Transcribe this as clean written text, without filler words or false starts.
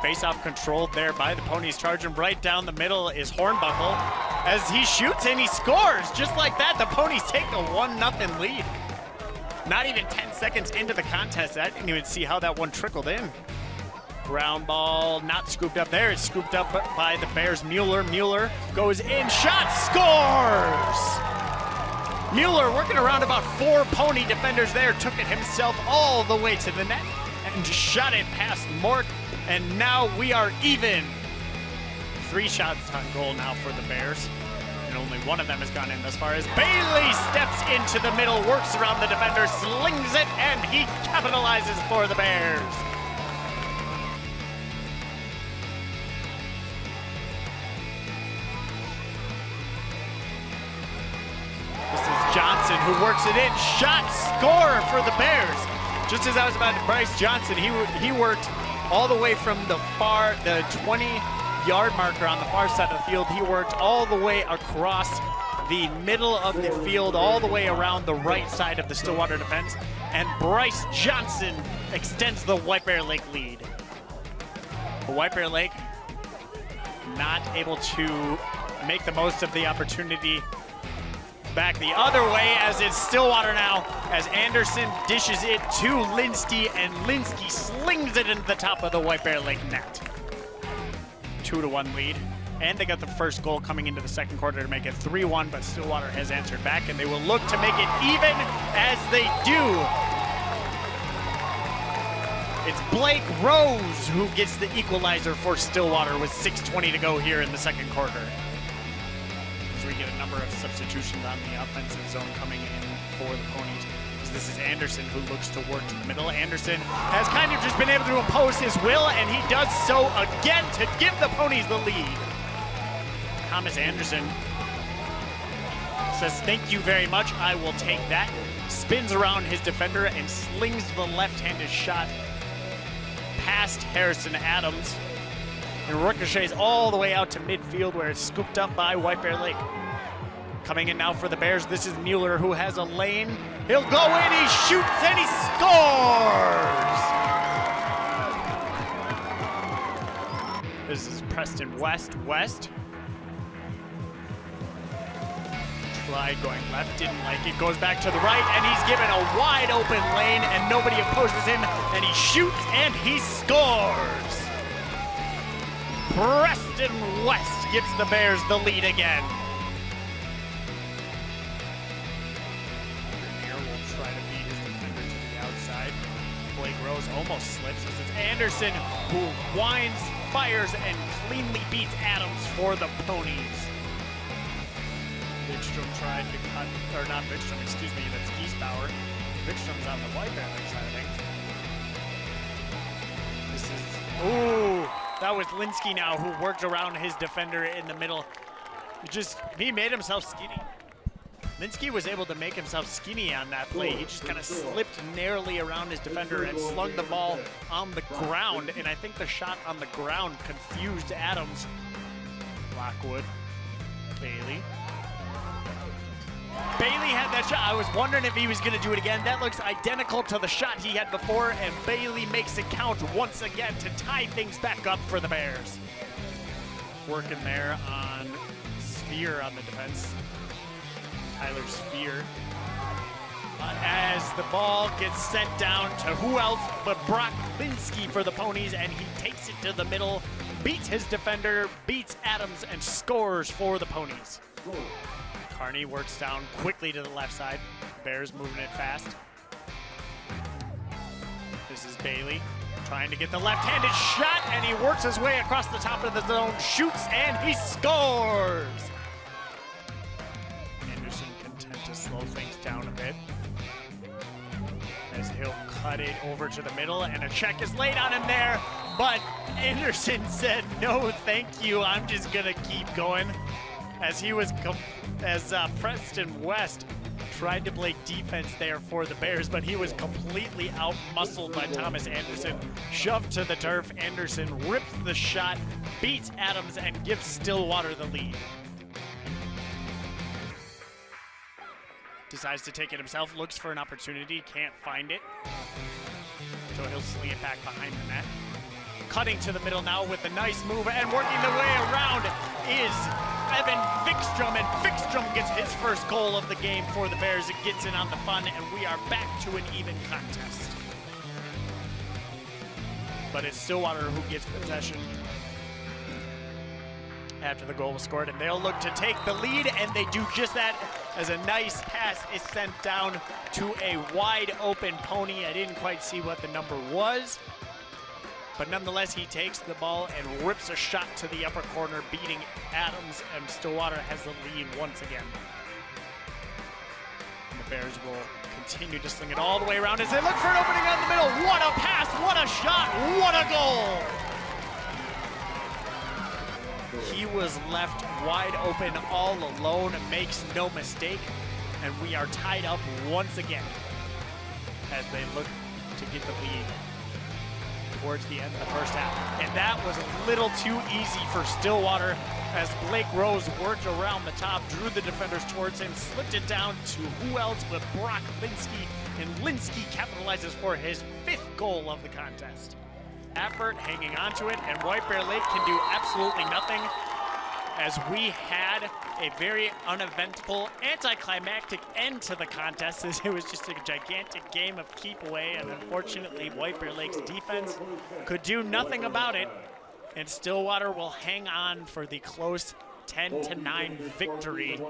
face-off controlled there by the Ponies. Charging right down the middle is Hornbuckle. As he shoots and he scores. Just like that, the Ponies take a 1-0 lead. Not even 10 seconds into the contest. I didn't even see how that one trickled in. Ground ball, not scooped up there. It's scooped up by the Bears. Mueller goes in, shot, scores! Mueller working around about 4 Pony defenders there, took it himself all the way to the net and shot it past Mork. And now we are even. 3 shots on goal now for the Bears. And only one of them has gone in thus far as Bailey steps into the middle, works around the defender, slings it, and he capitalizes for the Bears. This is Johnson who works it in, shot, score for the Bears. Just as I was about to Bryce Johnson, he worked all the way from the 20-yard marker on the far side of the field. He worked all the way across the middle of the field, all the way around the right side of the Stillwater defense. And Bryce Johnson extends the White Bear Lake lead. The White Bear Lake not able to make the most of the opportunity. Back the other way as it's Stillwater now, as Anderson dishes it to Linsky, and Linsky slings it into the top of the White Bear Lake net. 2-1 lead, and they got the first goal coming into the second quarter to make it 3-1, but Stillwater has answered back, and they will look to make it even as they do. It's Blake Rose who gets the equalizer for Stillwater with 6:20 to go here in the second quarter. We get a number of substitutions on the offensive zone coming in for the Ponies. This is Anderson who looks to work to the middle. Anderson has kind of just been able to impose his will, and he does so again to give the Ponies the lead. Thomas Anderson says, "Thank you very much, I will take that." Spins around his defender and slings the left-handed shot past Harrison Adams. And ricochets all the way out to midfield where it's scooped up by White Bear Lake. Coming in now for the Bears, this is Mueller who has a lane. He'll go in, he shoots, and he scores! This is Preston West. Tried going left, didn't like it, goes back to the right, and he's given a wide open lane, and nobody opposes him, and he shoots, and he scores! Preston West gives the Bears the lead again. Here will try to beat his defender to the outside. Blake Rose almost slips as it's Anderson who winds, fires, and cleanly beats Adams for the Ponies. Vikstrom tried to cut, or not Vikstrom, excuse me, that's Giesbauer. Vikstrom's on the White Bear Lake side, I think. This is, ooh. That was Linsky now who worked around his defender in the middle. He made himself skinny. Linsky was able to make himself skinny on that play. He just kind of slipped narrowly around his defender and slung the ball on the ground. And I think the shot on the ground confused Adams. Lockwood, Bailey. Bailey had that shot. I was wondering if he was going to do it again. That looks identical to the shot he had before, and Bailey makes it count once again to tie things back up for the Bears. Working there on Sphere on the defense. Tyler Sphere. As the ball gets sent down to who else but Brock Linsky for the Ponies, and he takes it to the middle, beats his defender, beats Adams, and scores for the Ponies. Carney works down quickly to the left side. Bears moving it fast. This is Bailey trying to get the left-handed shot, and he works his way across the top of the zone, shoots, and he scores! Anderson content to slow things down a bit, as he'll cut it over to the middle, and a check is laid on him there, but Anderson said, "No, thank you, I'm just gonna keep going." As Preston West tried to play defense there for the Bears, but he was completely out-muscled by Thomas Anderson. Shoved to the turf, Anderson rips the shot, beats Adams, and gives Stillwater the lead. Decides to take it himself, looks for an opportunity, can't find it. So he'll sling it back behind the net. cutting to the middle now with a nice move, and working the way around is Evan Fickstrom, and Fickstrom gets his first goal of the game for the Bears. It gets in on the fun, and we are back to an even contest. But it's Stillwater who gets possession after the goal was scored, and they'll look to take the lead, and they do just that as a nice pass is sent down to a wide open Pony. I didn't quite see what the number was, but nonetheless, he takes the ball and rips a shot to the upper corner, beating Adams, and Stillwater has the lead once again. And the Bears will continue to sling it all the way around as they look for an opening on the middle. What a pass, what a shot, what a goal! He was left wide open all alone, makes no mistake, and we are tied up once again as they look to get the lead towards the end of the first half. And that was a little too easy for Stillwater as Blake Rose worked around the top, drew the defenders towards him, slipped it down to who else but Brock Linsky, and Linsky capitalizes for his 5th goal of the contest. Effort hanging on to it, and White Bear Lake can do absolutely nothing as we had a very uneventful, anticlimactic end to the contest as it was just a gigantic game of keep away, and unfortunately White Bear Lake's defense could do nothing about it, and Stillwater will hang on for the close 10-9 victory.